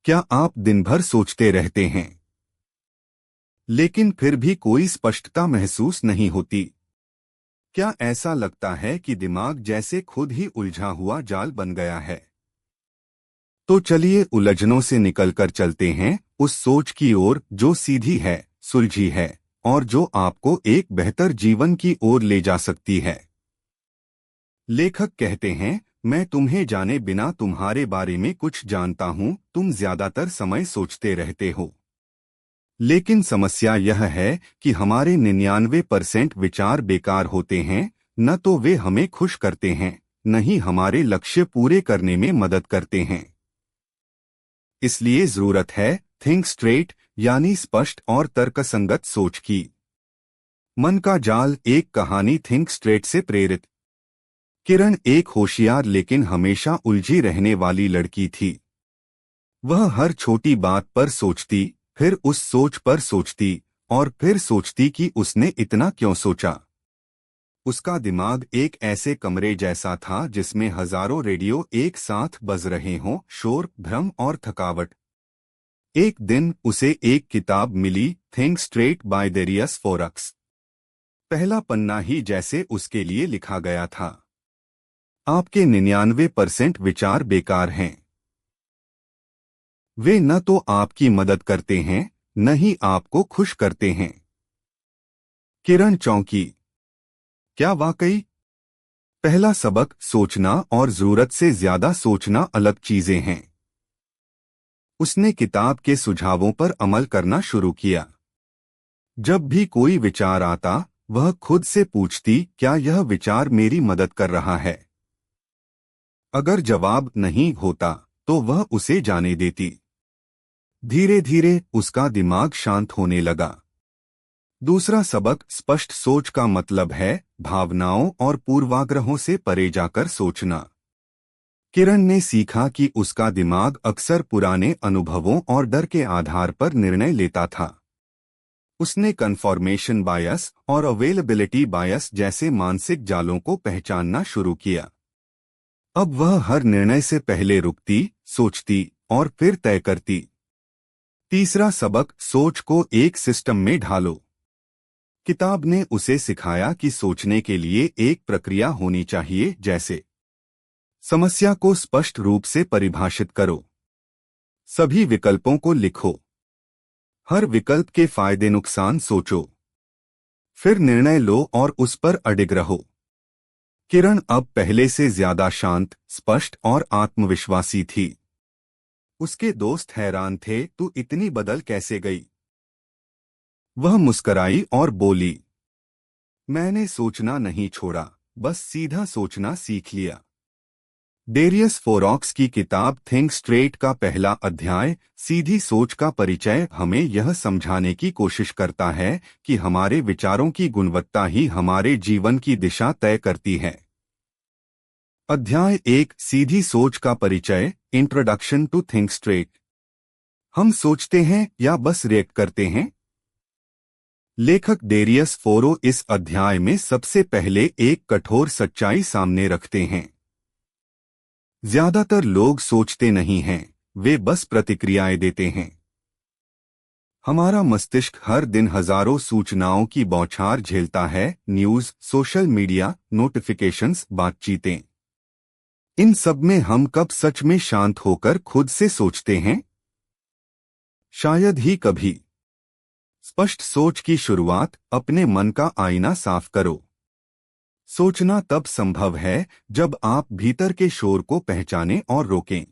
क्या आप दिन भर सोचते रहते हैं लेकिन फिर भी कोई स्पष्टता महसूस नहीं होती? क्या ऐसा लगता है कि दिमाग जैसे खुद ही उलझा हुआ जाल बन गया है? तो चलिए उलझनों से निकलकर चलते हैं उस सोच की ओर जो सीधी है, सुलझी है और जो आपको एक बेहतर जीवन की ओर ले जा सकती है। लेखक कहते हैं, मैं तुम्हें जाने बिना तुम्हारे बारे में कुछ जानता हूं। तुम ज्यादातर समय सोचते रहते हो, लेकिन समस्या यह है कि हमारे 99% विचार बेकार होते हैं। न तो वे हमें खुश करते हैं, न ही हमारे लक्ष्य पूरे करने में मदद करते हैं। इसलिए जरूरत है थिंक स्ट्रेट, यानी स्पष्ट और तर्कसंगत सोच की। मन का जाल एक कहानी थिंक स्ट्रेट से प्रेरित। किरण एक होशियार लेकिन हमेशा उलझी रहने वाली लड़की थी। वह हर छोटी बात पर सोचती, फिर उस सोच पर सोचती और फिर सोचती कि उसने इतना क्यों सोचा। उसका दिमाग एक ऐसे कमरे जैसा था जिसमें हजारों रेडियो एक साथ बज रहे हों, शोर, भ्रम और थकावट। एक दिन उसे एक किताब मिली, think straight by Darius Foroux. पहला पन्ना ही जैसे उसके लिए लिखा गया था। आपके 99% विचार बेकार हैं। वे न तो आपकी मदद करते हैं, न ही आपको खुश करते हैं। किरण चौंकी। क्या वाकई? पहला सबक, सोचना और जरूरत से ज्यादा सोचना अलग चीजें हैं। उसने किताब के सुझावों पर अमल करना शुरू किया। जब भी कोई विचार आता, वह खुद से पूछती, क्या यह विचार मेरी मदद कर रहा है? अगर जवाब नहीं होता, तो वह उसे जाने देती। धीरे धीरे उसका दिमाग शांत होने लगा। दूसरा सबक, स्पष्ट सोच का मतलब है भावनाओं और पूर्वाग्रहों से परे जाकर सोचना। किरण ने सीखा कि उसका दिमाग अक्सर पुराने अनुभवों और डर के आधार पर निर्णय लेता था। उसने कन्फर्मेशन बायस और अवेलेबिलिटी बायस जैसे मानसिक जालों को पहचानना शुरू किया। अब वह हर निर्णय से पहले रुकती, सोचती और फिर तय करती। तीसरा सबक, सोच को एक सिस्टम में ढालो। किताब ने उसे सिखाया कि सोचने के लिए एक प्रक्रिया होनी चाहिए, जैसे समस्या को स्पष्ट रूप से परिभाषित करो, सभी विकल्पों को लिखो, हर विकल्प के फायदे नुकसान सोचो, फिर निर्णय लो और उस पर अडिग रहो। किरण अब पहले से ज्यादा शांत, स्पष्ट और आत्मविश्वासी थी। उसके दोस्त हैरान थे, तू इतनी बदल कैसे गई? वह मुस्कराई और बोली, मैंने सोचना नहीं छोड़ा, बस सीधा सोचना सीख लिया। डेरियस फोरॉक्स की किताब थिंक स्ट्रेट का पहला अध्याय, सीधी सोच का परिचय, हमें यह समझाने की कोशिश करता है कि हमारे विचारों की गुणवत्ता ही हमारे जीवन की दिशा तय करती है। अध्याय 1, सीधी सोच का परिचय, इंट्रोडक्शन टू थिंक स्ट्रेट। हम सोचते हैं या बस रिएक्ट करते हैं? लेखक डेरियस फोरो इस अध्याय में सबसे पहले एक कठोर सच्चाई सामने रखते हैं। ज्यादातर लोग सोचते नहीं हैं, वे बस प्रतिक्रियाएं देते हैं। हमारा मस्तिष्क हर दिन हजारों सूचनाओं की बौछार झेलता है, न्यूज, सोशल मीडिया, नोटिफिकेशंस, बातचीतें। इन सब में हम कब सच में शांत होकर खुद से सोचते हैं? शायद ही कभी। स्पष्ट सोच की शुरुआत, अपने मन का आईना साफ करो। सोचना तब संभव है जब आप भीतर के शोर को पहचानें और रोकें।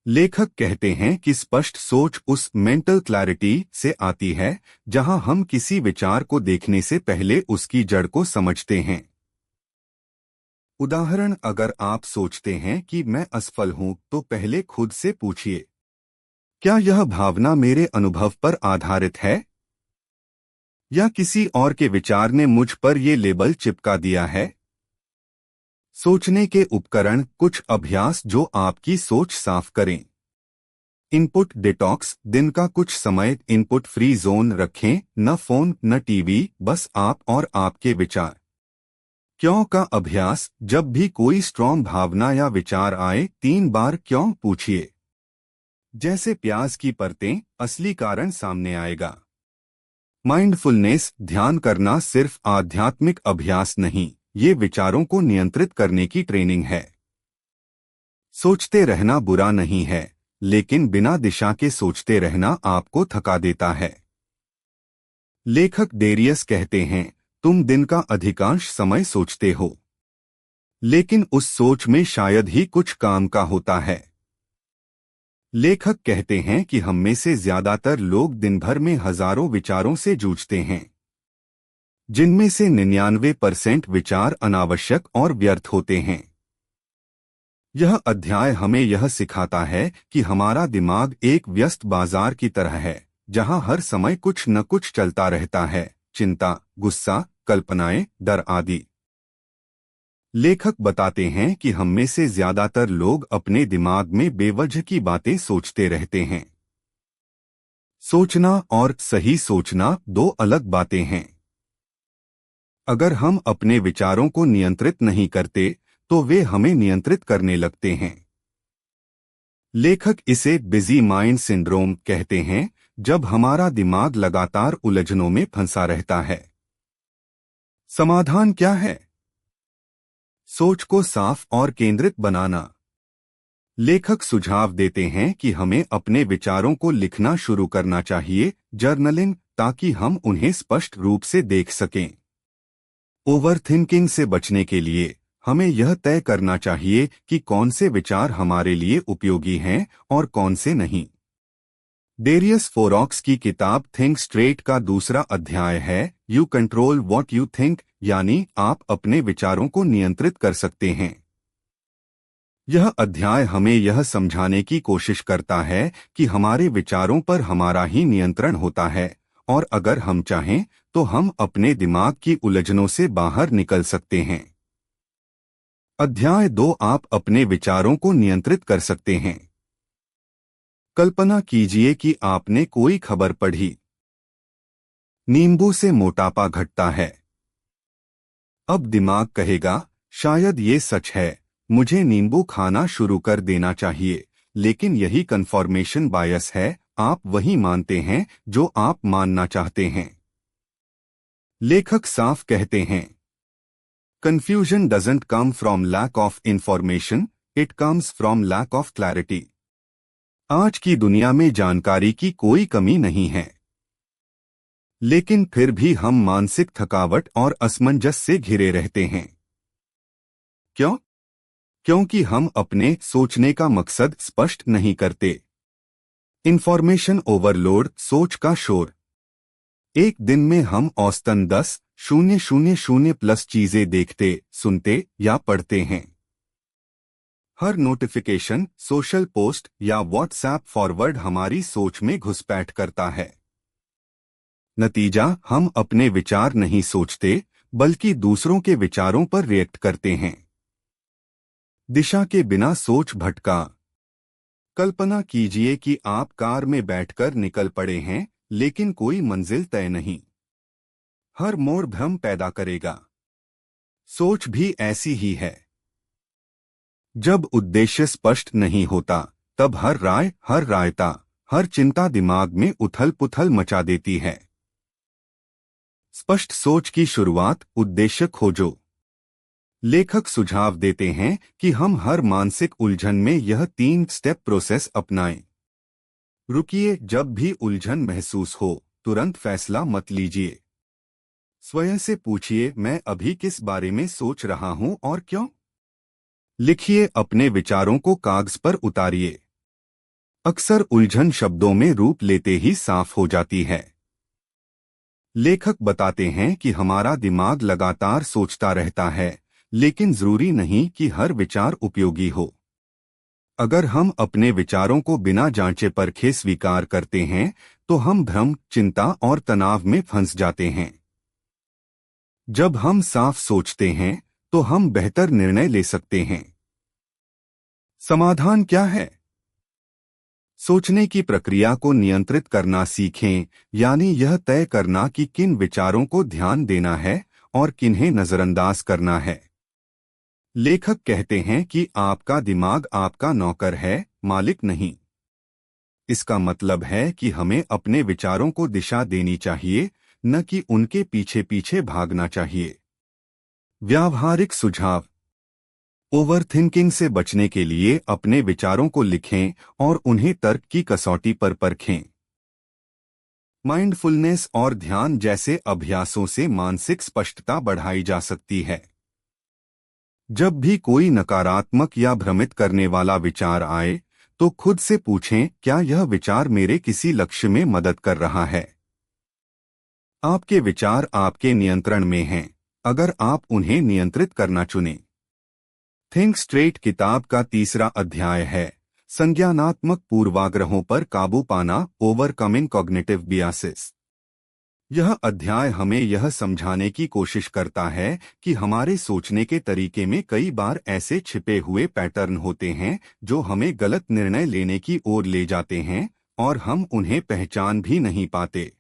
लेखक कहते हैं कि स्पष्ट सोच उस मेंटल क्लैरिटी से आती है जहां हम किसी विचार को देखने से पहले उसकी जड़ को समझते हैं। उदाहरण, अगर आप सोचते हैं कि मैं असफल हूं, तो पहले खुद से पूछिए, क्या यह भावना मेरे अनुभव पर आधारित है या किसी और के विचार ने मुझ पर ये लेबल चिपका दिया है? सोचने के उपकरण, कुछ अभ्यास जो आपकी सोच साफ करें। इनपुट डिटॉक्स, दिन का कुछ समय इनपुट फ्री जोन रखें, न फोन न टीवी, बस आप और आपके विचार। क्यों का अभ्यास, जब भी कोई स्ट्रॉन्ग भावना या विचार आए, 3 बार क्यों पूछिए। जैसे प्याज की परतें, असली कारण सामने आएगा। माइंडफुलनेस, ध्यान करना सिर्फ आध्यात्मिक अभ्यास नहीं, ये विचारों को नियंत्रित करने की ट्रेनिंग है। सोचते रहना बुरा नहीं है, लेकिन बिना दिशा के सोचते रहना आपको थका देता है। लेखक डेरियस कहते हैं, तुम दिन का अधिकांश समय सोचते हो, लेकिन उस सोच में शायद ही कुछ काम का होता है। लेखक कहते हैं कि हम में से ज्यादातर लोग दिन भर में हजारों विचारों से जूझते हैं, जिनमें से 99% विचार अनावश्यक और व्यर्थ होते हैं। यह अध्याय हमें यह सिखाता है कि हमारा दिमाग एक व्यस्त बाजार की तरह है, जहां हर समय कुछ न कुछ चलता रहता है, चिंता, गुस्सा, कल्पनाएं, डर आदि। लेखक बताते हैं कि हम में से ज्यादातर लोग अपने दिमाग में बेवजह की बातें सोचते रहते हैं। सोचना और सही सोचना दो अलग बातें हैं। अगर हम अपने विचारों को नियंत्रित नहीं करते, तो वे हमें नियंत्रित करने लगते हैं। लेखक इसे बिजी माइंड सिंड्रोम कहते हैं, जब हमारा दिमाग लगातार उलझनों में फंसा रहता है। समाधान क्या है? सोच को साफ और केंद्रित बनाना। लेखक सुझाव देते हैं कि हमें अपने विचारों को लिखना शुरू करना चाहिए, जर्नलिंग, ताकि हम उन्हें स्पष्ट रूप से देख सकें। ओवरथिंकिंग से बचने के लिए हमें यह तय करना चाहिए कि कौन से विचार हमारे लिए उपयोगी हैं और कौन से नहीं। डेरियस फोरॉक्स की किताब थिंक स्ट्रेट का दूसरा अध्याय है, you control what you think, यानी आप अपने विचारों को नियंत्रित कर सकते हैं। यह अध्याय हमें यह समझाने की कोशिश करता है कि हमारे विचारों पर हमारा ही नियंत्रण होता है, और अगर हम चाहें तो हम अपने दिमाग की उलझनों से बाहर निकल सकते हैं। अध्याय 2, आप अपने विचारों को नियंत्रित कर सकते हैं। कल्पना कीजिए कि आपने कोई खबर पढ़ी, नींबू से मोटापा घटता है। अब दिमाग कहेगा, शायद ये सच है, मुझे नींबू खाना शुरू कर देना चाहिए, लेकिन यही कन्फर्मेशन बायस है, आप वही मानते हैं जो आप मानना चाहते हैं। लेखक साफ कहते हैं, confusion doesn't come from lack of information, it comes from lack of clarity. आज की दुनिया में जानकारी की कोई कमी नहीं है, लेकिन फिर भी हम मानसिक थकावट और असमंजस से घिरे रहते हैं। क्यों? क्योंकि हम अपने सोचने का मकसद स्पष्ट नहीं करते। इंफॉर्मेशन ओवरलोड, सोच का शोर। एक दिन में हम औसतन 10,000 प्लस चीजें देखते, सुनते या पढ़ते हैं। हर नोटिफिकेशन, सोशल पोस्ट या व्हाट्सएप फॉरवर्ड हमारी सोच में घुसपैठ करता है। नतीजा, हम अपने विचार नहीं सोचते, बल्कि दूसरों के विचारों पर रिएक्ट करते हैं। दिशा के बिना सोच भटका। कल्पना कीजिए कि आप कार में बैठकर निकल पड़े हैं, लेकिन कोई मंजिल तय नहीं। हर मोड़ भ्रम पैदा करेगा। सोच भी ऐसी ही है। जब उद्देश्य स्पष्ट नहीं होता, तब हर राय, हर रायता, हर चिंता दिमाग में उथल पुथल मचा देती है। स्पष्ट सोच की शुरुआत, उद्देश्य खोजो। लेखक सुझाव देते हैं कि हम हर मानसिक उलझन में यह 3 स्टेप प्रोसेस अपनाएं। रुकिए, जब भी उलझन महसूस हो, तुरंत फैसला मत लीजिए। स्वयं से पूछिए, मैं अभी किस बारे में सोच रहा हूं और क्यों? लिखिए, अपने विचारों को कागज पर उतारिए। अक्सर उलझन शब्दों में रूप लेते ही साफ हो जाती है। लेखक बताते हैं कि हमारा दिमाग लगातार सोचता रहता है, लेकिन जरूरी नहीं कि हर विचार उपयोगी हो। अगर हम अपने विचारों को बिना जांचे परखे स्वीकार करते हैं, तो हम भ्रम, चिंता और तनाव में फंस जाते हैं। जब हम साफ सोचते हैं, तो हम बेहतर निर्णय ले सकते हैं। समाधान क्या है? सोचने की प्रक्रिया को नियंत्रित करना सीखें, यानी यह तय करना कि किन विचारों को ध्यान देना है और किन्हें नजरअंदाज करना है। लेखक कहते हैं कि आपका दिमाग आपका नौकर है, मालिक नहीं। इसका मतलब है कि हमें अपने विचारों को दिशा देनी चाहिए, न कि उनके पीछे पीछे भागना चाहिए। व्यावहारिक सुझाव। ओवरथिंकिंग से बचने के लिए अपने विचारों को लिखें और उन्हें तर्क की कसौटी पर परखें। माइंडफुलनेस और ध्यान जैसे अभ्यासों से मानसिक स्पष्टता बढ़ाई जा सकती है। जब भी कोई नकारात्मक या भ्रमित करने वाला विचार आए, तो खुद से पूछें, क्या यह विचार मेरे किसी लक्ष्य में मदद कर रहा है? आपके विचार आपके नियंत्रण में हैं, अगर आप उन्हें नियंत्रित करना चुनें। थिंक स्ट्रेट किताब का तीसरा अध्याय है संज्ञानात्मक पूर्वाग्रहों पर काबू पाना, ओवरकमिंग कॉग्निटिव बियासेस। यह अध्याय हमें यह समझाने की कोशिश करता है कि हमारे सोचने के तरीके में कई बार ऐसे छिपे हुए पैटर्न होते हैं जो हमें गलत निर्णय लेने की ओर ले जाते हैं और हम उन्हें पहचान भी नहीं पाते।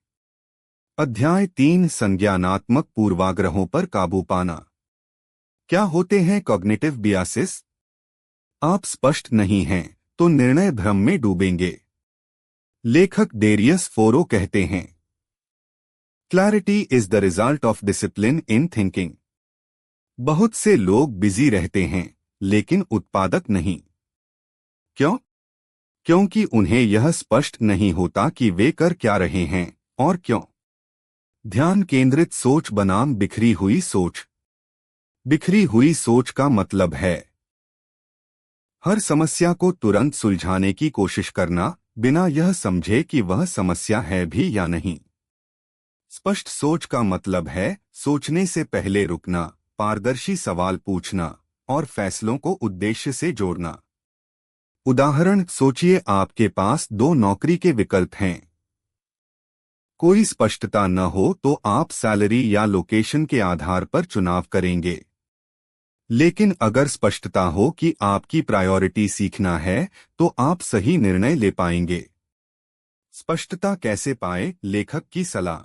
अध्याय 3 संज्ञानात्मक पूर्वाग्रहों पर काबू पाना। क्या होते हैं कॉग्निटिव बियासेस? आप स्पष्ट नहीं हैं तो निर्णय भ्रम में डूबेंगे। लेखक डेरियस फोरो कहते हैं, clarity is the result of discipline in thinking. बहुत से लोग बिजी रहते हैं लेकिन उत्पादक नहीं। क्यों? क्योंकि उन्हें यह स्पष्ट नहीं होता कि वे कर क्या रहे हैं और क्यों। ध्यान केंद्रित सोच बनाम बिखरी हुई सोच। बिखरी हुई सोच का मतलब है हर समस्या को तुरंत सुलझाने की कोशिश करना, बिना यह समझे कि वह समस्या है भी या नहीं। स्पष्ट सोच का मतलब है सोचने से पहले रुकना, पारदर्शी सवाल पूछना और फैसलों को उद्देश्य से जोड़ना। उदाहरण, सोचिए आपके पास 2 नौकरी के विकल्प हैं। कोई स्पष्टता न हो तो आप सैलरी या लोकेशन के आधार पर चुनाव करेंगे। लेकिन अगर स्पष्टता हो कि आपकी प्रायोरिटी सीखना है, तो आप सही निर्णय ले पाएंगे। स्पष्टता कैसे पाए? लेखक की सलाह।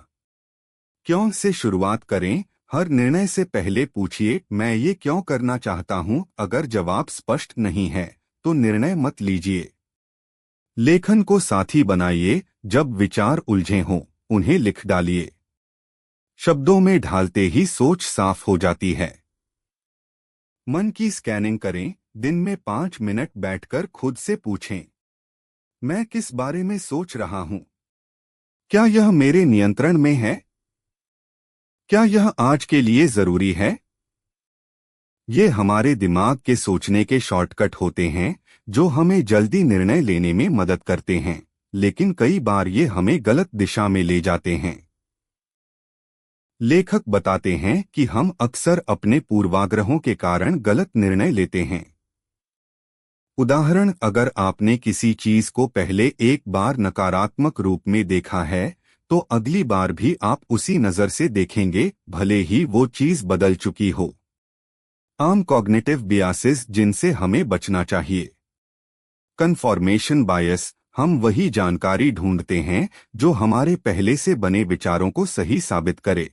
क्यों से शुरुआत करें। हर निर्णय से पहले पूछिए, मैं ये क्यों करना चाहता हूं। अगर जवाब स्पष्ट नहीं है तो निर्णय मत लीजिए। लेखन को साथी बनाइए। जब विचार उलझे हों, उन्हें लिख डालिए। शब्दों में ढालते ही सोच साफ हो जाती है। मन की स्कैनिंग करें। दिन में 5 मिनट बैठकर खुद से पूछें, मैं किस बारे में सोच रहा हूं? क्या यह मेरे नियंत्रण में है? क्या यह आज के लिए जरूरी है? ये हमारे दिमाग के सोचने के शॉर्टकट होते हैं जो हमें जल्दी निर्णय लेने में मदद करते हैं, लेकिन कई बार ये हमें गलत दिशा में ले जाते हैं। लेखक बताते हैं कि हम अक्सर अपने पूर्वाग्रहों के कारण गलत निर्णय लेते हैं। उदाहरण, अगर आपने किसी चीज को पहले एक बार नकारात्मक रूप में देखा है, तो अगली बार भी आप उसी नजर से देखेंगे, भले ही वो चीज बदल चुकी हो। आम कॉग्निटिव बियासेस जिनसे हमें बचना चाहिए। कन्फर्मेशन बायस, हम वही जानकारी ढूंढते हैं जो हमारे पहले से बने विचारों को सही साबित करे।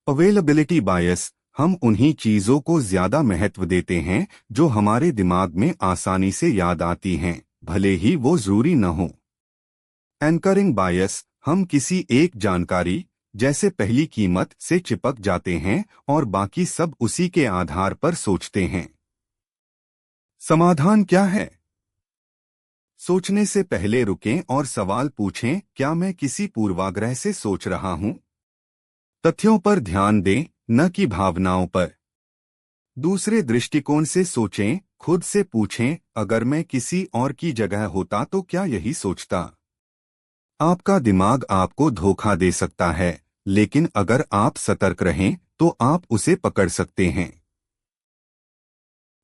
अवेलेबिलिटी बायस, हम उन्हीं चीजों को ज्यादा महत्व देते हैं जो हमारे दिमाग में आसानी से याद आती हैं, भले ही वो जरूरी न हो। एंकरिंग बायस, हम किसी एक जानकारी, जैसे पहली कीमत, से चिपक जाते हैं और बाकी सब उसी के आधार पर सोचते हैं। समाधान क्या है? सोचने से पहले रुकें और सवाल पूछें, क्या मैं किसी पूर्वाग्रह से सोच रहा हूं? तथ्यों पर ध्यान दें, न कि भावनाओं पर। दूसरे दृष्टिकोण से सोचें। खुद से पूछें, अगर मैं किसी और की जगह होता तो क्या यही सोचता? आपका दिमाग आपको धोखा दे सकता है, लेकिन अगर आप सतर्क रहें तो आप उसे पकड़ सकते हैं।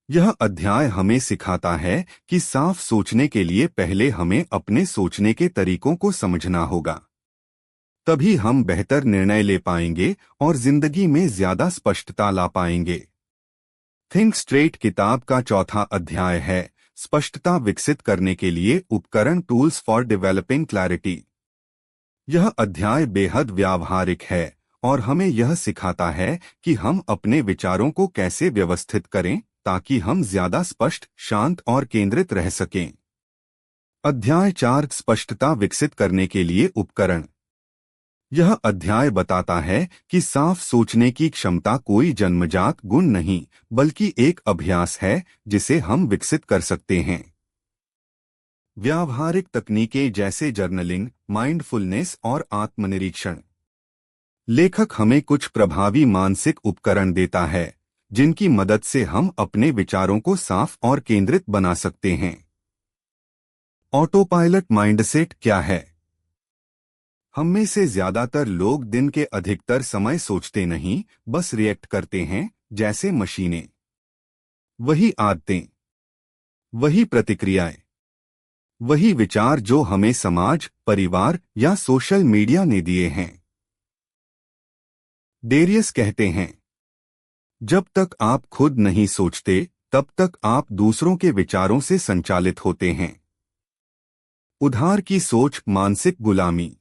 यह अध्याय हमें सिखाता है कि साफ सोचने के लिए पहले हमें अपने सोचने के तरीकों को समझना होगा। तभी हम बेहतर निर्णय ले पाएंगे और जिंदगी में ज्यादा स्पष्टता ला पाएंगे। थिंक स्ट्रेट किताब का चौथा अध्याय है स्पष्टता विकसित करने के लिए उपकरण, टूल्स फॉर डेवलपिंग क्लैरिटी। यह अध्याय बेहद व्यावहारिक है और हमें यह सिखाता है कि हम अपने विचारों को कैसे व्यवस्थित करें ताकि हम ज्यादा स्पष्ट, शांत और केंद्रित रह सकें। अध्याय 4 स्पष्टता विकसित करने के लिए उपकरण। यह अध्याय बताता है कि साफ सोचने की क्षमता कोई जन्मजात गुण नहीं बल्कि एक अभ्यास है जिसे हम विकसित कर सकते हैं। व्यावहारिक तकनीकें जैसे जर्नलिंग, माइंडफुलनेस और आत्मनिरीक्षण। लेखक हमें कुछ प्रभावी मानसिक उपकरण देता है जिनकी मदद से हम अपने विचारों को साफ और केंद्रित बना सकते हैं। ऑटोपायलट माइंडसेट क्या है? हम में से ज्यादातर लोग दिन के अधिकतर समय सोचते नहीं, बस रिएक्ट करते हैं, जैसे मशीनें। वही आदतें, वही प्रतिक्रियाएं, वही विचार जो हमें समाज, परिवार या सोशल मीडिया ने दिए हैं। डेरियस कहते हैं, जब तक आप खुद नहीं सोचते तब तक आप दूसरों के विचारों से संचालित होते हैं। उधार की सोच, मानसिक गुलामी।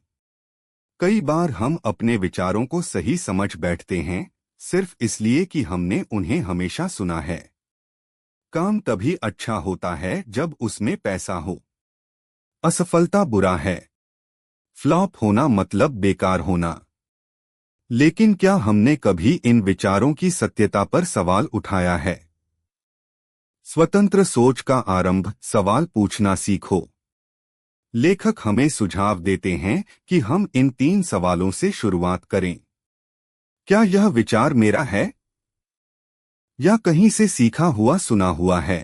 कई बार हम अपने विचारों को सही समझ बैठते हैं सिर्फ इसलिए कि हमने उन्हें हमेशा सुना है। काम तभी अच्छा होता है जब उसमें पैसा हो। असफलता बुरा है। फ्लॉप होना मतलब बेकार होना। लेकिन क्या हमने कभी इन विचारों की सत्यता पर सवाल उठाया है? स्वतंत्र सोच का आरंभ, सवाल पूछना सीखो। लेखक हमें सुझाव देते हैं कि हम इन 3 सवालों से शुरुआत करें। क्या यह विचार मेरा है या कहीं से सीखा हुआ सुना हुआ है?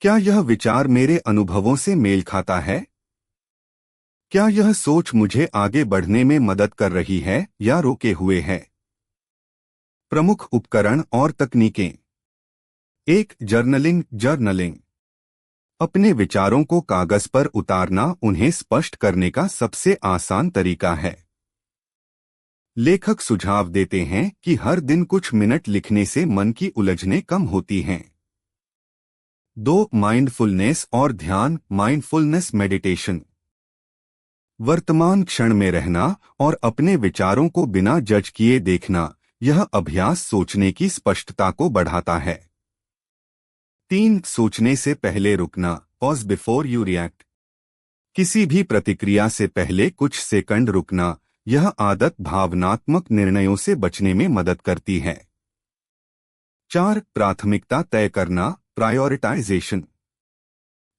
क्या यह विचार मेरे अनुभवों से मेल खाता है? क्या यह सोच मुझे आगे बढ़ने में मदद कर रही है या रोके हुए है? प्रमुख उपकरण और तकनीकें। 1. जर्नलिंग। अपने विचारों को कागज पर उतारना उन्हें स्पष्ट करने का सबसे आसान तरीका है। लेखक सुझाव देते हैं कि हर दिन कुछ मिनट लिखने से मन की उलझनें कम होती हैं। 2. माइंडफुलनेस और ध्यान, माइंडफुलनेस मेडिटेशन। वर्तमान क्षण में रहना और अपने विचारों को बिना जज किए देखना, यह अभ्यास सोचने की स्पष्टता को बढ़ाता है। 3. सोचने से पहले रुकना, पॉज बिफोर यू रिएक्ट। किसी भी प्रतिक्रिया से पहले कुछ सेकंड रुकना, यह आदत भावनात्मक निर्णयों से बचने में मदद करती है। 4. प्राथमिकता तय करना, प्रायोरिटाइजेशन।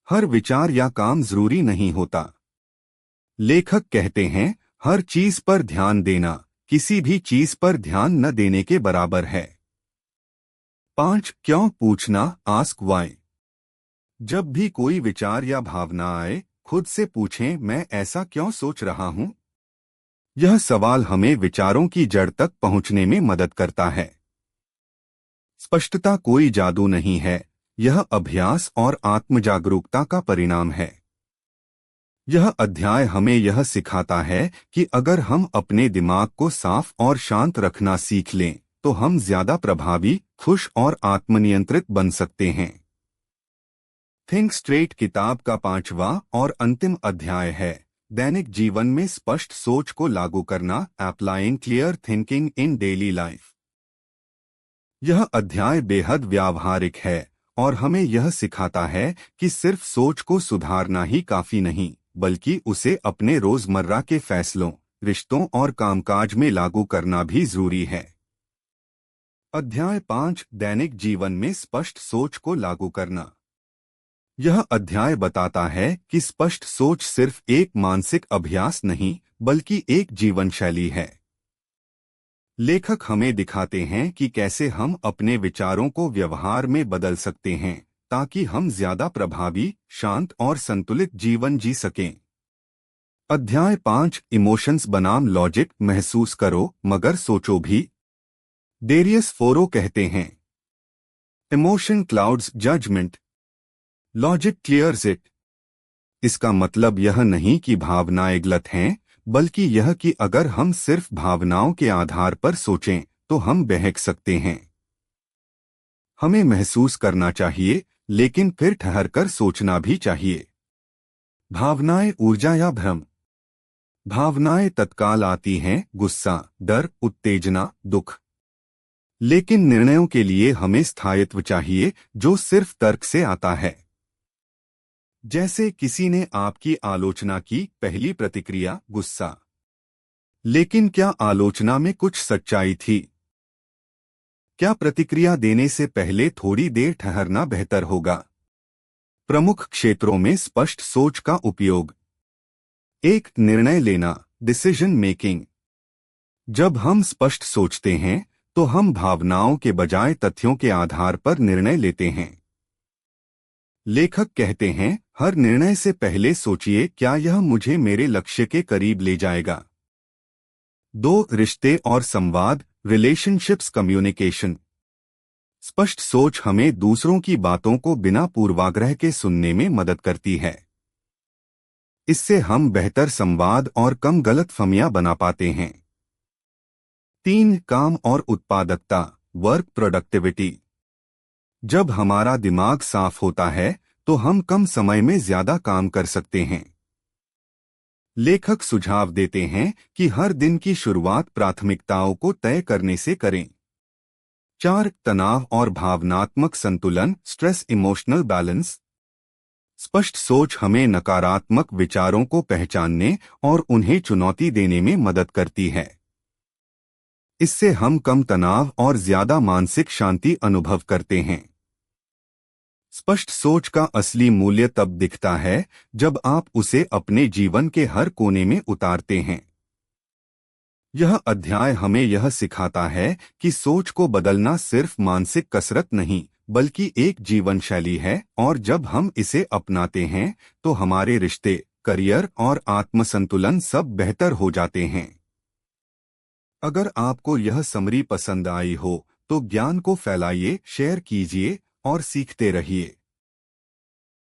हर विचार या काम जरूरी नहीं होता। लेखक कहते हैं, हर चीज पर ध्यान देना किसी भी चीज पर ध्यान न देने के बराबर है। 5. क्यों पूछना, आस्क व्हाई। जब भी कोई विचार या भावना आए, खुद से पूछें, मैं ऐसा क्यों सोच रहा हूं? यह सवाल हमें विचारों की जड़ तक पहुंचने में मदद करता है। स्पष्टता कोई जादू नहीं है, यह अभ्यास और आत्मजागरूकता का परिणाम है। यह अध्याय हमें यह सिखाता है कि अगर हम अपने दिमाग को साफ और शांत रखना सीख लें, तो हम ज्यादा प्रभावी, खुश और आत्मनियंत्रित बन सकते हैं। थिंक स्ट्रेट किताब का 5वां और अंतिम अध्याय है, दैनिक जीवन में स्पष्ट सोच को लागू करना, applying clear thinking in daily life. यह अध्याय बेहद व्यावहारिक है और हमें यह सिखाता है कि सिर्फ सोच को सुधारना ही काफी नहीं, बल्कि उसे अपने रोजमर्रा के फैसलों, रिश्तों और कामकाज में लागू करना भी जरूरी है। अध्याय 5, दैनिक जीवन में स्पष्ट सोच को लागू करना। यह अध्याय बताता है कि स्पष्ट सोच सिर्फ एक मानसिक अभ्यास नहीं, बल्कि एक जीवन शैली है। लेखक हमें दिखाते हैं कि कैसे हम अपने विचारों को व्यवहार में बदल सकते हैं, ताकि हम ज्यादा प्रभावी, शांत और संतुलित जीवन जी सकें। अध्याय 5, इमोशंस बनाम लॉजिक। महसूस करो मगर सोचो भी। डेरियस फोरो कहते हैं, emotion clouds judgment, logic clears it. इसका मतलब यह नहीं कि भावनाएं गलत हैं, बल्कि यह कि अगर हम सिर्फ भावनाओं के आधार पर सोचें तो हम बहक सकते हैं। हमें महसूस करना चाहिए, लेकिन फिर ठहरकर सोचना भी चाहिए। भावनाएं ऊर्जा या भ्रम। भावनाएं तत्काल आती हैं, गुस्सा, डर, उत्तेजना, दुख। लेकिन निर्णयों के लिए हमें स्थायित्व चाहिए, जो सिर्फ तर्क से आता है। जैसे किसी ने आपकी आलोचना की, पहली प्रतिक्रिया गुस्सा। लेकिन क्या आलोचना में कुछ सच्चाई थी? क्या प्रतिक्रिया देने से पहले थोड़ी देर ठहरना बेहतर होगा? प्रमुख क्षेत्रों में स्पष्ट सोच का उपयोग। एक, निर्णय लेना, डिसीजन मेकिंग। जब हम स्पष्ट सोचते हैं तो हम भावनाओं के बजाय तथ्यों के आधार पर निर्णय लेते हैं। लेखक कहते हैं, हर निर्णय से पहले सोचिए, क्या यह मुझे मेरे लक्ष्य के करीब ले जाएगा। दो, रिश्ते और संवाद, रिलेशनशिप्स कम्युनिकेशन। स्पष्ट सोच हमें दूसरों की बातों को बिना पूर्वाग्रह के सुनने में मदद करती है। इससे हम बेहतर संवाद और कम गलतफहमियां बना पाते हैं। तीन, काम और उत्पादकता, वर्क प्रोडक्टिविटी। जब हमारा दिमाग साफ होता है तो हम कम समय में ज्यादा काम कर सकते हैं। लेखक सुझाव देते हैं कि हर दिन की शुरुआत प्राथमिकताओं को तय करने से करें। चार, तनाव और भावनात्मक संतुलन, स्ट्रेस इमोशनल बैलेंस। स्पष्ट सोच हमें नकारात्मक विचारों को पहचानने और उन्हें चुनौती देने में मदद करती है। इससे हम कम तनाव और ज्यादा मानसिक शांति अनुभव करते हैं। स्पष्ट सोच का असली मूल्य तब दिखता है जब आप उसे अपने जीवन के हर कोने में उतारते हैं। यह अध्याय हमें यह सिखाता है कि सोच को बदलना सिर्फ मानसिक कसरत नहीं, बल्कि एक जीवन शैली है, और जब हम इसे अपनाते हैं तो हमारे रिश्ते, करियर और आत्मसंतुलन सब बेहतर हो जाते हैं। अगर आपको यह समरी पसंद आई हो तो ज्ञान को फैलाइए, शेयर कीजिए और सीखते रहिए।